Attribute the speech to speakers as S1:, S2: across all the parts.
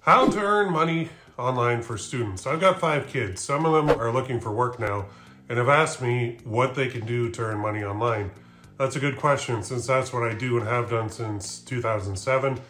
S1: How to earn money online for students. I've got 5 kids. Some of them are looking for work now and have asked me what they can do to earn money online. That's a good question since that's what I do and have done since 2007.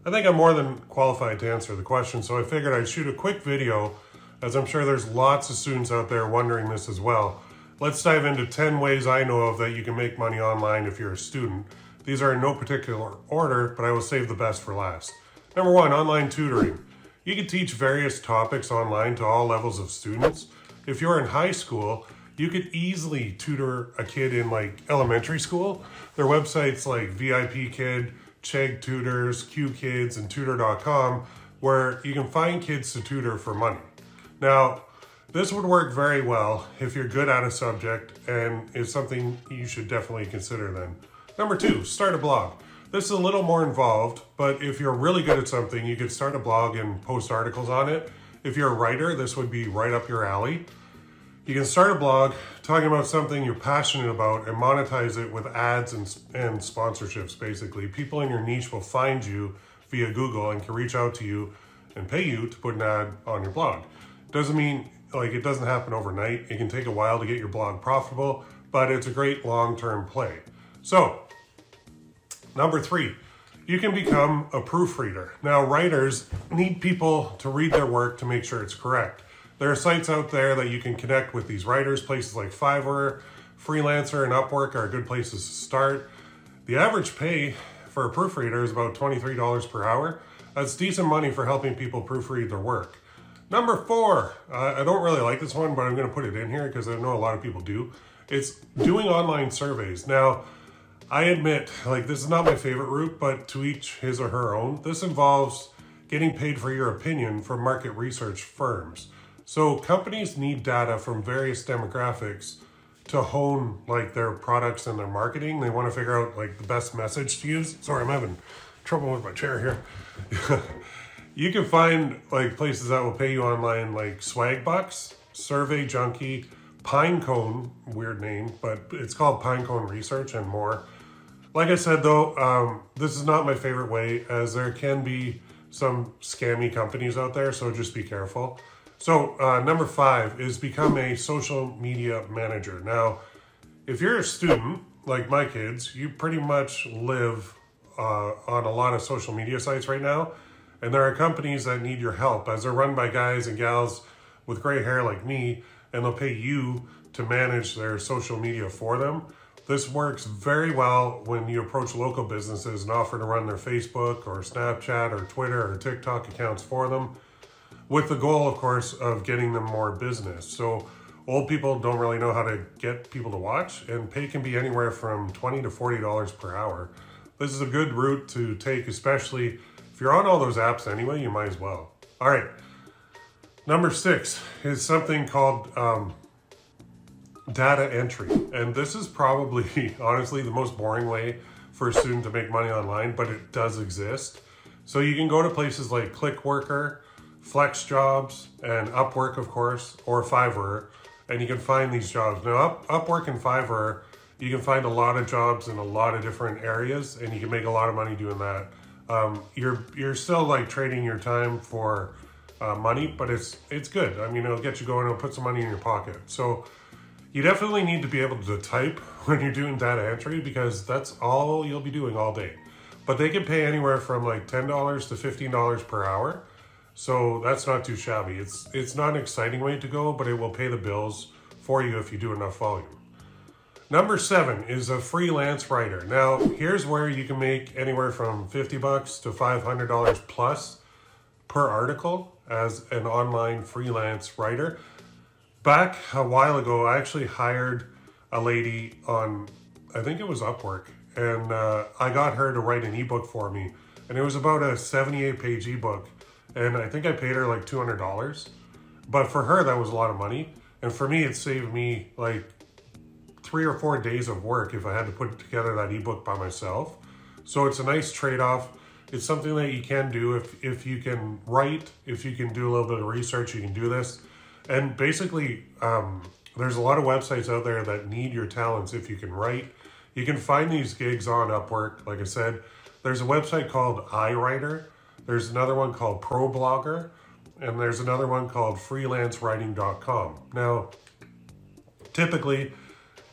S1: I think I'm more than qualified to answer the question, so I figured I'd shoot a quick video as I'm sure there's lots of students out there wondering this as well. Let's dive into 10 ways I know of that you can make money online if you're a student. These are in no particular order, but I will save the best for last. Number 1, online tutoring. You can teach various topics online to all levels of students. If you're in high school, you could easily tutor a kid in like elementary school. There are websites like VIP Kid, Chegg Tutors, Q Kids, and Tutor.com where you can find kids to tutor for money. Now, this would work very well if you're good at a subject and it's something you should definitely consider then. Number 2, start a blog. This is a little more involved, but if you're really good at something, you could start a blog and post articles on it. If you're a writer, this would be right up your alley. You can start a blog talking about something you're passionate about and monetize it with ads and sponsorships, basically. People in your niche will find you via Google and can reach out to you and pay you to put an ad on your blog. Doesn't mean like it doesn't happen overnight. It can take a while to get your blog profitable, but it's a great long-term play. So, number 3, you can become a proofreader. Now, writers need people to read their work to make sure it's correct. There are sites out there that you can connect with these writers. Places like Fiverr, Freelancer, and Upwork are good places to start. The average pay for a proofreader is about $23 per hour. That's decent money for helping people proofread their work. Number 4, I don't really like this one, but I'm going to put it in here because I know a lot of people do. It's doing online surveys. Now, I admit, like, this is not my favorite route, but to each his or her own. This involves getting paid for your opinion from market research firms. So companies need data from various demographics to hone like their products and their marketing. They want to figure out like the best message to use. Sorry, I'm having trouble with my chair here. You can find like places that will pay you online like Swagbucks, Survey Junkie, Pinecone, weird name, but it's called Pinecone Research and more. Like I said though, this is not my favorite way as there can be some scammy companies out there, so just be careful. So number 5 is become a social media manager. Now, if you're a student, like my kids, you pretty much live on a lot of social media sites right now. And there are companies that need your help as they're run by guys and gals with gray hair like me, and they'll pay you to manage their social media for them. This works very well when you approach local businesses and offer to run their Facebook or Snapchat or Twitter or TikTok accounts for them, with the goal, of course, of getting them more business. So old people don't really know how to get people to watch, and pay can be anywhere from $20 to $40 per hour. This is a good route to take, especially if you're on all those apps anyway, you might as well. All right, number 6 is something called data entry. And this is probably, honestly, the most boring way for a student to make money online, but it does exist. So you can go to places like Clickworker, FlexJobs, and Upwork, of course, or Fiverr, and you can find these jobs. Now, Upwork and Fiverr, you can find a lot of jobs in a lot of different areas, and you can make a lot of money doing that. You're still like trading your time for money, but it's good. I mean, it'll get you going, it'll put some money in your pocket. So you definitely need to be able to type when you're doing data entry because that's all you'll be doing all day. But they can pay anywhere from like $10 to $15 per hour. So that's not too shabby. It's not an exciting way to go, but it will pay the bills for you if you do enough volume. Number 7 is a freelance writer. Now, here's where you can make anywhere from $50 to $500 plus per article as an online freelance writer. Back a while ago, I actually hired a lady on, I think it was Upwork, and I got her to write an ebook for me. And it was about a 78-page ebook. And I think I paid her like $200. But for her, that was a lot of money. And for me, it saved me like 3 or 4 days of work if I had to put together that ebook by myself. So it's a nice trade-off. It's something that you can do if you can write, if you can do a little bit of research, you can do this. And basically, there's a lot of websites out there that need your talents if you can write. You can find these gigs on Upwork. Like I said, there's a website called iWriter There's another one called ProBlogger, and there's another one called freelancewriting.com. Now, typically,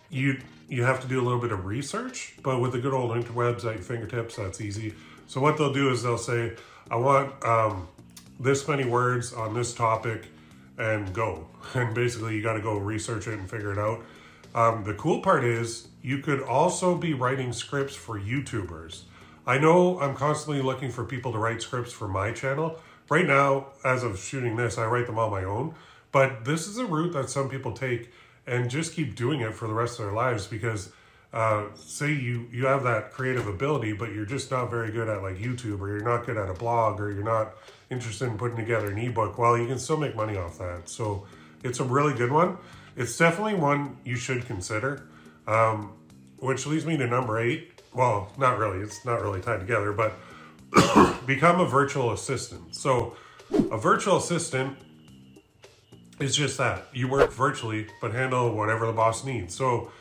S1: you have to do a little bit of research, but with the good old interwebs at your fingertips, that's easy. So what they'll do is they'll say, I want this many words on this topic, and go. And basically, you got to go research it and figure it out. The cool part is you could also be writing scripts for YouTubers. I know I'm constantly looking for people to write scripts for my channel. Right now, as of shooting this, I write them on my own. But this is a route that some people take and just keep doing it for the rest of their lives because say you have that creative ability, but you're just not very good at like YouTube, or you're not good at a blog, or you're not interested in putting together an ebook. Well, you can still make money off that. So it's a really good one. It's definitely one you should consider, which leads me to number 8. Well, not really. It's not really tied together, but become a virtual assistant. So a virtual assistant is just that. You work virtually, but handle whatever the boss needs. So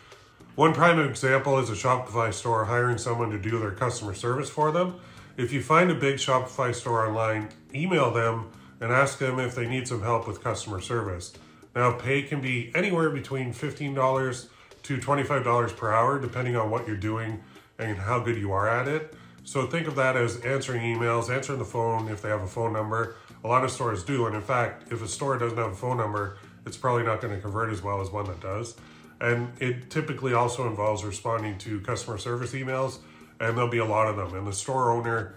S1: one prime example is a Shopify store hiring someone to do their customer service for them. If you find a big Shopify store online, email them and ask them if they need some help with customer service. Now, pay can be anywhere between $15 to $25 per hour, depending on what you're doing and how good you are at it. So think of that as answering emails, answering the phone if they have a phone number. A lot of stores do, and in fact, if a store doesn't have a phone number, it's probably not going to convert as well as one that does. And it typically also involves responding to customer service emails, and there'll be a lot of them. And the store owner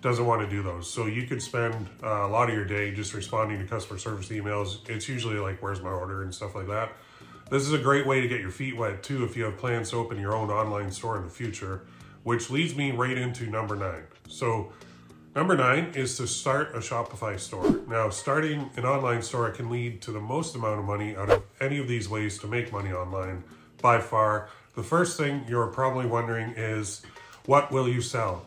S1: doesn't want to do those. So you could spend a lot of your day just responding to customer service emails. It's usually like, where's my order and stuff like that. This is a great way to get your feet wet too if you have plans to open your own online store in the future, which leads me right into number 9. So number 9 is to start a Shopify store. Now, starting an online store can lead to the most amount of money out of any of these ways to make money online by far. The first thing you're probably wondering is, what will you sell?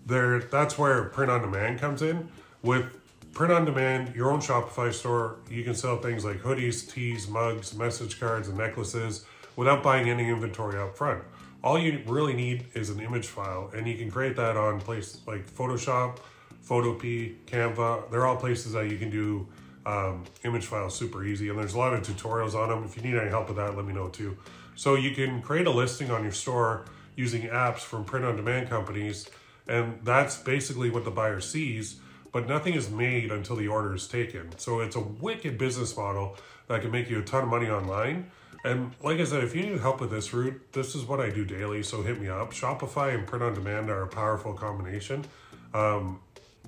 S1: That's where print on demand comes in. With print on demand, your own Shopify store, you can sell things like hoodies, tees, mugs, message cards, and necklaces without buying any inventory up front. All you really need is an image file, and you can create that on places like Photoshop, Photopea, Canva. They're all places that you can do image files super easy, and there's a lot of tutorials on them. If you need any help with that, let me know too. So you can create a listing on your store using apps from print-on-demand companies, and that's basically what the buyer sees, but nothing is made until the order is taken. So it's a wicked business model that can make you a ton of money online. And like I said, if you need help with this route, this is what I do daily, so hit me up. Shopify and print-on-demand are a powerful combination,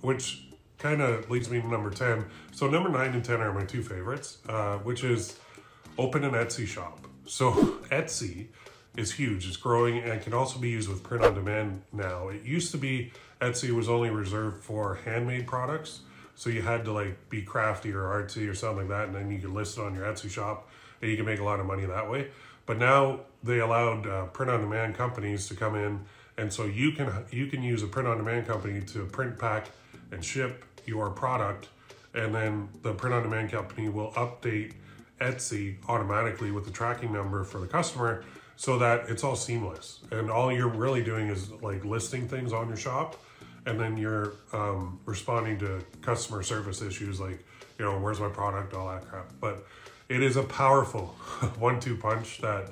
S1: which kind of leads me to number 10. So number 9 and 10 are my 2 favorites, which is open an Etsy shop. So Etsy is huge. It's growing and can also be used with print on demand now. It used to be Etsy was only reserved for handmade products. So you had to like be crafty or artsy or something like that, and then you could list it on your Etsy shop and you can make a lot of money that way. But now they allowed print on demand companies to come in, and so you can use a print on demand company to print, pack, and ship your product, and then the print on demand company will update Etsy automatically with the tracking number for the customer, so that it's all seamless. And all you're really doing is like listing things on your shop, and then you're responding to customer service issues like, you know, where's my product, all that crap. But it is a powerful 1-2 punch that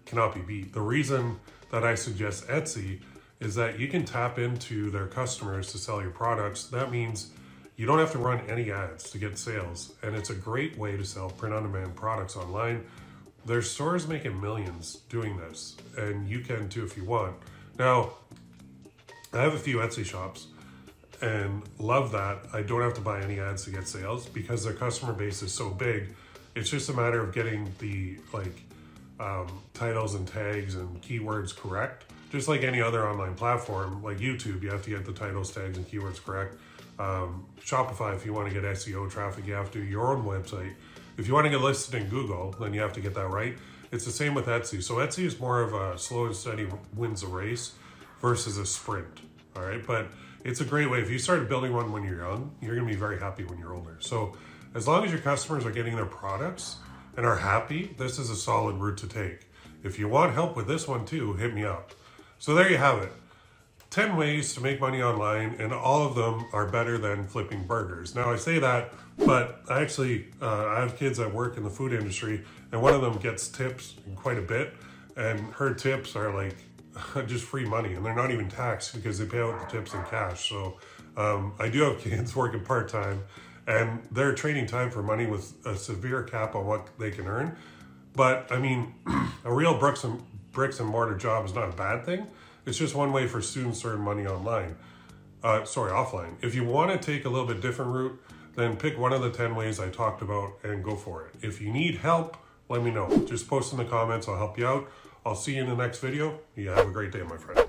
S1: cannot be beat. The reason that I suggest Etsy is that you can tap into their customers to sell your products. That means you don't have to run any ads to get sales, and it's a great way to sell print-on-demand products online. There's stores making millions doing this, and you can too if you want. Now, I have a few Etsy shops and love that I don't have to buy any ads to get sales because their customer base is so big. It's just a matter of getting the titles and tags and keywords correct. Just like any other online platform, like YouTube, you have to get the titles, tags, and keywords correct. Shopify, if you want to get SEO traffic, you have to. Your own website, if you want to get listed in Google, then you have to get that right. It's the same with Etsy. So Etsy is more of a slow and steady wins the race versus a sprint, all right? But it's a great way. If you started building one when you're young, you're gonna be very happy when you're older. So as long as your customers are getting their products and are happy, this is a solid route to take. If you want help with this one too, hit me up. So there you have it. 10 ways to make money online, and all of them are better than flipping burgers. Now I say that, but I actually, I have kids that work in the food industry, and one of them gets tips quite a bit, and her tips are like just free money, and they're not even taxed because they pay out the tips in cash. So I do have kids working part-time, and they're trading time for money with a severe cap on what they can earn. But I mean, a real bricks and mortar job is not a bad thing. It's just one way for students to earn money online. Offline. If you want to take a little bit different route, then pick one of the 10 ways I talked about and go for it. If you need help, let me know. Just post in the comments, I'll help you out. I'll see you in the next video. You have a great day, my friend.